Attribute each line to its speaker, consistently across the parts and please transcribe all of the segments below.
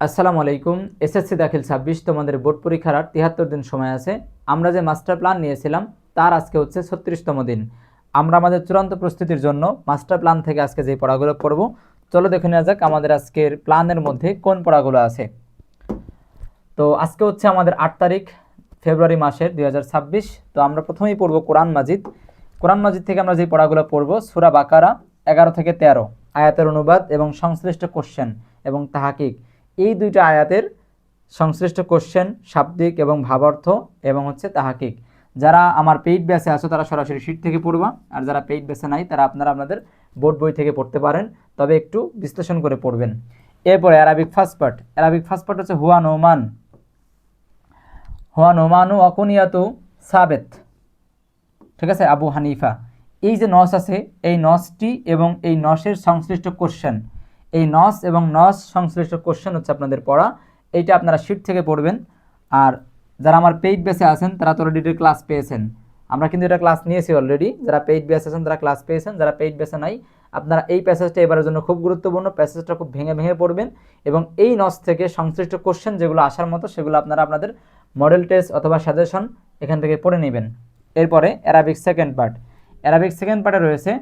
Speaker 1: আসসালামু আলাইকুম। এসএসসি দাখিল 26 তোমাদের বোর্ড পরীক্ষার আর 73 দিন সময় আছে। আমরা যে মাস্টার প্ল্যান নিয়েছিলাম তার আজকে হচ্ছে 36তম দিন। আমরা আমাদের চূড়ান্ত প্রস্তুতির জন্য মাস্টার প্ল্যান থেকে আজকে যে পড়াগুলো পড়ব, চলো দেখে নেওয়া যাক আমাদের আজকের প্ল্যানের মধ্যে কোন পড়াগুলো আছে। তো আজকে হচ্ছে আমাদের 8 তারিখ ফেব্রুয়ারি মাসের 2026। তো আমরা প্রথমেই পড়ব কোরআন মাজিদ। কোরআন মাজিদ থেকে আমরা যে পড়াগুলো পড়ব, সূরা বাকারা 11 থেকে 13, আয়াতের অনুবাদ এবং সংশ্লিষ্ট কোশ্চেন এবং তাহাকিক। এই দুইটা আয়াতের সংশ্লিষ্ট কোশ্চেন, শাব্দিক এবং ভাবার্থ এবং হচ্ছে তাহাকিক। যারা আমার পেইড ব্যাচে আছো তারা সরাসরি শীট থেকে পড়বা, আর যারা পেইড ব্যাচে নাই তারা আপনারা আপনাদের বোর্ড বই থেকে পড়তে পারেন, তবে একটু বিশ্লেষণ করে পড়বেন। এরপরে Arabic first part. Arabic first part হচ্ছে হুয়া নোমান, হুয়া নোমানু অকুনিয়াতু সাবেত, ঠিক আছে, আবু হানিফা। এই যে নস আছে, এই নসটি এবং এই নসের সংশ্লিষ্ট কোশ্চেন, এই নস এবং নস সংশ্লিষ্ট কোশ্চেন হচ্ছে আপনাদের পড়া। এইটা আপনারা শীট থেকে পড়বেন। আর যারা আমার পেইড বেসে আছেন তারা তো অলরেডি ক্লাস পেয়েছেন, আমরা কিন্তু এটা ক্লাস নিয়েছি অলরেডি। যারা পেইড বেসে আছেন তারা ক্লাস পেয়েছেন, যারা পেইড বেসে নাই আপনারা এই প্যাসেজটা এবারের জন্য খুব গুরুত্বপূর্ণ। প্যাসেজটা খুব ভেঙে ভেঙে পড়বেন এবং এই নস থেকে সংশ্লিষ্ট কোশ্চেন যেগুলো আসার মতো সেগুলো আপনারা আপনাদের মডেল টেস্ট অথবা সাজেশন এখান থেকে পড়ে নেবেন। এরপরে Arabic second part. Arabic second পার্টে রয়েছে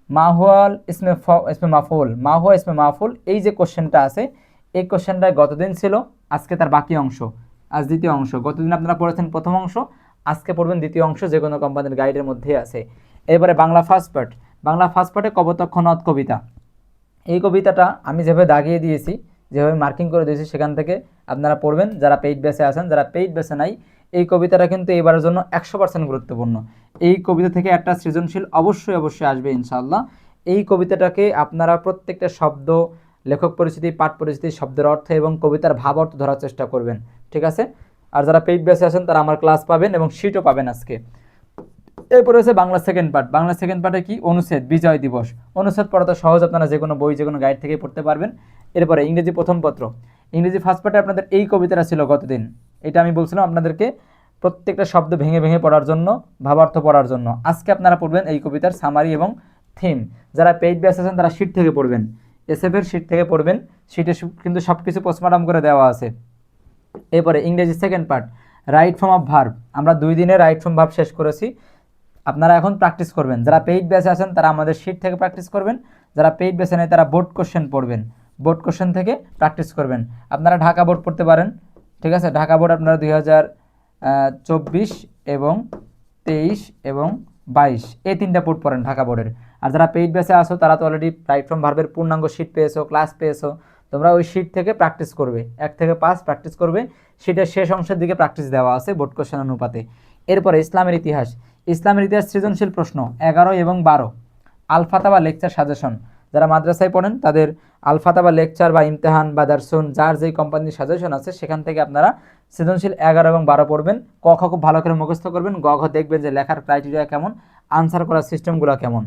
Speaker 1: মাহুয়াল ইসমে মাফুল, মাহুয়া ইসমে মাফুল। এই যে কোশ্চেনটা আছে, এই কোশ্চেনটা গতদিন ছিল, আজকে তার বাকি অংশ, আজ দ্বিতীয় অংশ। গতদিন আপনারা পড়েছেন প্রথম অংশ, আজকে পড়বেন দ্বিতীয় অংশ, যে কোনো কোম্পানির গাইডের মধ্যেই আছে। এরপরে Bangla first part. Bangla first পার্টে কপোতক্ষ নদ কবিতা। এই কবিতাটা আমি যেভাবে দাগিয়ে দিয়েছি, যেভাবে মার্কিং করে দিয়েছি, সেখান থেকে আপনারা পড়বেন যারা পেইড বেসে আছেন। যারা পেইড বেসে নাই, এই কবিতাটা কিন্তু এবারের জন্য 100% গুরুত্বপূর্ণ। এই কবিতা থেকে একটা সৃজনশীল অবশ্যই অবশ্যই আসবে ইনশাআল্লাহ। এই কবিতাটাকে আপনারা প্রত্যেকটা শব্দ, লেখক পরিচিতি, পাঠ পরিচিতি, শব্দের অর্থ এবং কবিতার ভাব অর্থ ধরার চেষ্টা করবেন, ঠিক আছে। আর যারা পেইড বেসে আছেন তারা আমার ক্লাস পাবেন এবং শিটও পাবেন আজকে। এরপরে হচ্ছে Bangla second part. Bangla second পার্টে কি, অনুচ্ছেদ বিজয় দিবস। অনুচ্ছেদ পড়া তো সহজ, আপনারা যে কোনো বই, যে কোনো গাইড থেকে পড়তে পারবেন। এরপরে ইংরেজি প্রথম পত্র। ইংরেজি ফার্স্ট পার্টে আপনাদের এই কবিতাটা ছিল গতদিন। এটা আমি বলছিলাম আপনাদেরকে প্রত্যেকটা শব্দ ভেঙে ভেঙে পড়ার জন্য, ভাবার্থ পড়ার জন্য। আজকে আপনারা পড়বেন এই কবিতার সামারি এবং থিম। যারা পেইড ব্যাচ আছেন তারা শিট থেকে পড়বেন, এসএফের শিট থেকে পড়বেন। শিটে কিন্তু সব কিছু পোস্টমর্টম করে দেওয়া আছে। এরপরে ইংরেজি second part, right form of verb. আমরা 2 দিনে রাইট ফর্ম ভার্ব শেষ করেছি। আপনারা এখন প্র্যাকটিস করবেন। যারা পেইড ব্যাচে আছেন তারা আমাদের শিট থেকে প্র্যাকটিস করবেন, যারা পেইড ব্যাচে নেই তারা বোর্ড কোশ্চেন পড়বেন, বোর্ড কোশ্চেন থেকে প্র্যাকটিস করবেন। আপনারা ঢাকা বোর্ড পড়তে পারেন, ঠিক আছে। ঢাকা বোর্ড আপনারা 2024 এবং 23 এবং 22 এই 3টা বোর্ড পড়েন ঢাকা বোর্ডের। আর যারা পেইড ব্যাচে আসো তারা তো অলরেডি রাইট ফ্রম ভার্বের পূর্ণাঙ্গ শিট পেয়েছো, ক্লাস পেয়েছো। তোমরা ওই শিট থেকে প্র্যাকটিস করবে, 1 থেকে 5 প্র্যাকটিস করবে। শিটের শেষ অংশের দিকে প্র্যাকটিস দেওয়া আছে বোর্ড কোশ্চেন অনুপাতে। এরপরে ইসলামের ইতিহাস। ইসলামের ইতিহাস সৃজনশীল প্রশ্ন 11 এবং 12। আলফাতা বা লেকচার সাজেশন। যারা মাদ্রাসায় পড়েন তাদের আলফাতা বা লেকচার বা ইমতেহান বা দারসুন, যার যেই কোম্পানির সাজেশন আছে সেখান থেকে আপনারা সৃজনশীল 11 এবং 12 পড়বেন। ক খ খুব ভালো করে মুখস্থ করবেন, গ ঘ দেখবেন যে লেখার ক্রাইটেরিয়া কেমন, আনসার করার সিস্টেমগুলো কেমন।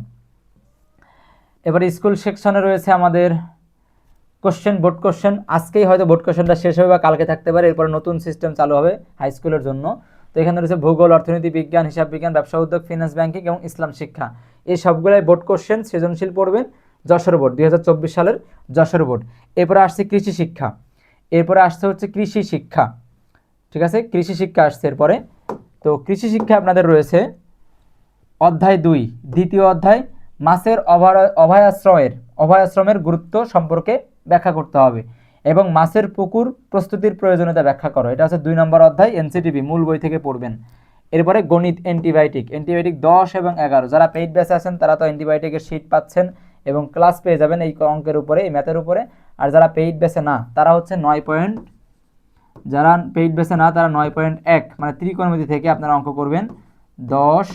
Speaker 1: এবারে স্কুল সেকশনে রয়েছে আমাদের কোশ্চেন, বোর্ড কোশ্চেন। আজকেই হয়তো বোর্ড কোশ্চেনটা শেষ হবে বা কালকে থাকতে পারে, এরপর নতুন সিস্টেম চালু হবে হাই স্কুলের জন্য। তো এখানে রয়েছে ভূগোল, অর্থনীতি বিজ্ঞান, হিসাব বিজ্ঞান, ব্যবসা উদ্যোগ, ফিনান্স ব্যাংকিং এবং ইসলাম শিক্ষা। এই সবগুলাই বোর্ড কোশ্চেন, সৃজনশীল পড়বেন। যশোর বোর্ড 2024 সালের যশোর বোর্ড। এরপরে আসছে কৃষি শিক্ষা, এরপরে আসছে হচ্ছে কৃষি শিক্ষা, ঠিক আছে, কৃষি শিক্ষা আসছে এরপরে। তো কৃষি শিক্ষা আপনাদের রয়েছে অধ্যায় 2, দ্বিতীয় অধ্যায়, মাছের অভয়াশ্রমের গুরুত্ব সম্পর্কে ব্যাখ্যা করতে হবে এবং মাছের পুকুর প্রস্তুতির প্রয়োজনীয়তা ব্যাখ্যা করো। এটা হচ্ছে 2 নম্বর অধ্যায়, এনসিটিভি মূল বই থেকে পড়বেন। এরপরে গণিত, অ্যান্টিবায়োটিক। অ্যান্টিবায়োটিক 10 এবং 11। যারা পেইড ব্যাচে আছেন তারা তো অ্যান্টিবায়োটিকের শীট পাচ্ছেন এবং ক্লাস পেয়ে যাবেন এই অঙ্কের উপরে, এই ম্যাথের উপরে। আর যারা পেইড ব্যাচে না তারা হচ্ছে 9 পয়েন্ট, যারা পেইড ব্যাচে না তারা 9.1 মানে ত্রিকোণমিতি থেকে আপনারা অঙ্ক করবেন 10,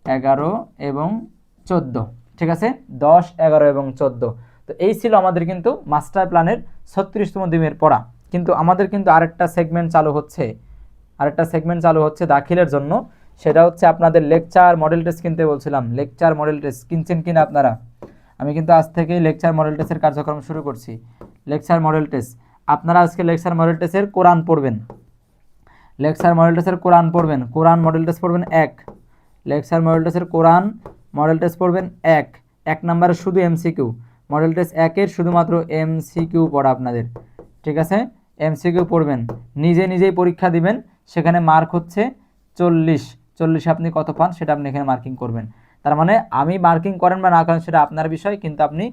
Speaker 1: 11 এবং 14, ঠিক আছে, 10, 11 এবং 14। তো এই ছিল আমাদের কিন্তু মাস্টার প্ল্যানের 36তম দিনের পড়া। কিন্তু আমাদের কিন্তু আরেকটা সেগমেন্ট চালু হচ্ছে দাখিলের জন্য। সেটা হচ্ছে আপনাদের লেকচার মডেল টেস্ট কিনতে বলছিলাম। লেকচার মডেল টেস্ট কিনছেন কিনা আপনারা? আমি কিন্তু আজ থেকেই লেকচার মডেল টেস্টের কার্যক্রম শুরু করছি। লেকচার মডেল টেস্ট আপনারা আজকে লেকচার মডেল টেস্টের কোরআন পড়বেন, লেকচার মডেল টেস্টের কোরআন পড়বেন, কোরআন মডেল টেস্ট পড়বেন 1, লেকচার মডেল টেস্টের কোরআন মডেল টেস্ট পড়বেন 1 নম্বরে শুধু এমসিকিউ। মডেল টেস্ট 1-এর শুধুমাত্র এমসিকিউ পড়া আপনাদের, ঠিক আছে, এমসিকিউ পড়বেন, নিজে নিজেই পরীক্ষা দিবেন, সেখানে মার্ক হচ্ছে 40। 40 আপনি কত পান সেটা আপনি এখানে মার্কিং করবেন। তার মানে আমি মার্কিং করেন বা না করেন সেটা আপনার বিষয়, কিন্তু আপনি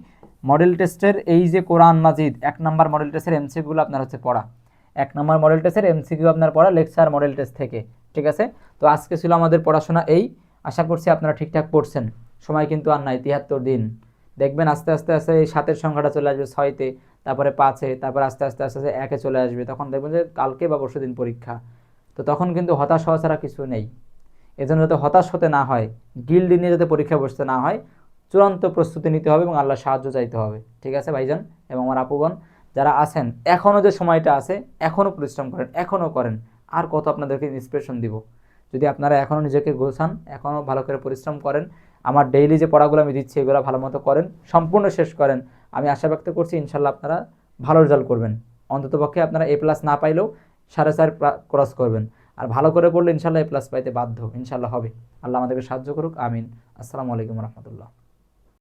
Speaker 1: মডেল টেস্টের এই যে কোরআন মাজিদ 1 নম্বর মডেল টেস্টের এমসিকিউগুলো আপনার হচ্ছে পড়া, 1 নম্বর মডেল টেস্টের এমসিকিউ আপনার পড়া লেকচার মডেল টেস্ট থেকে। ঠিক আছে, তো আজকে ছিল আমাদের পড়াশোনা এই। আশা করছি আপনারা ঠিকঠাক পড়ছেন। সময় কিন্তু আর নাই, 73 দিন। দেখবেন আস্তে আস্তে আস্তে এই 7-এর সংখ্যাটা চলে আসবে 6-তে, তারপরে 5-এ, তারপরে আস্তে আস্তে আস্তে আস্তে 1-এ চলে আসবে। তখন দেখবেন যে কালকে বা পরশু দিন পরীক্ষা। তো তখন কিন্তু হতাশ হওয়া ছাড়া কিছু নেই। এজন্য যাতে হতাশ হতে না হয়, গিল্ড নিয়ে যাতে পরীক্ষা বসতে না হয়, চূড়ান্ত প্রস্তুতি নিতে হবে এবং আল্লাহর সাহায্য চাইতে হবে। ঠিক আছে ভাইজান এবং আমার আপুগণ যারা আছেন, এখনও যে সময়টা আছে, এখনও পরিশ্রম করেন, এখনও করেন। আর কত আপনাদেরকে ইন্সপিরেশন দিব। যদি আপনারা এখনও নিজেকে গোছান, এখনও ভালো করে পরিশ্রম করেন, আমার ডেইলি যে পড়াগুলো আমি দিচ্ছি এগুলো ভালো মতো করেন, সম্পূর্ণ শেষ করেন, আমি আশা ব্যক্ত করছি ইনশাল্লাহ আপনারা ভালো রেজাল্ট করবেন। অন্ততপক্ষে আপনারা A+ না পাইলেও 4.5 ক্রস করবেন। আর ভালো করে পড়লে ইনশাল্লাহ A+ পাইতে বাধ্য, ইনশাল্লাহ হবে। আল্লাহ আমাদেরকে সাহায্য করুক, আমিন। আসসালামু আলাইকুম রহমতুল্লাহ।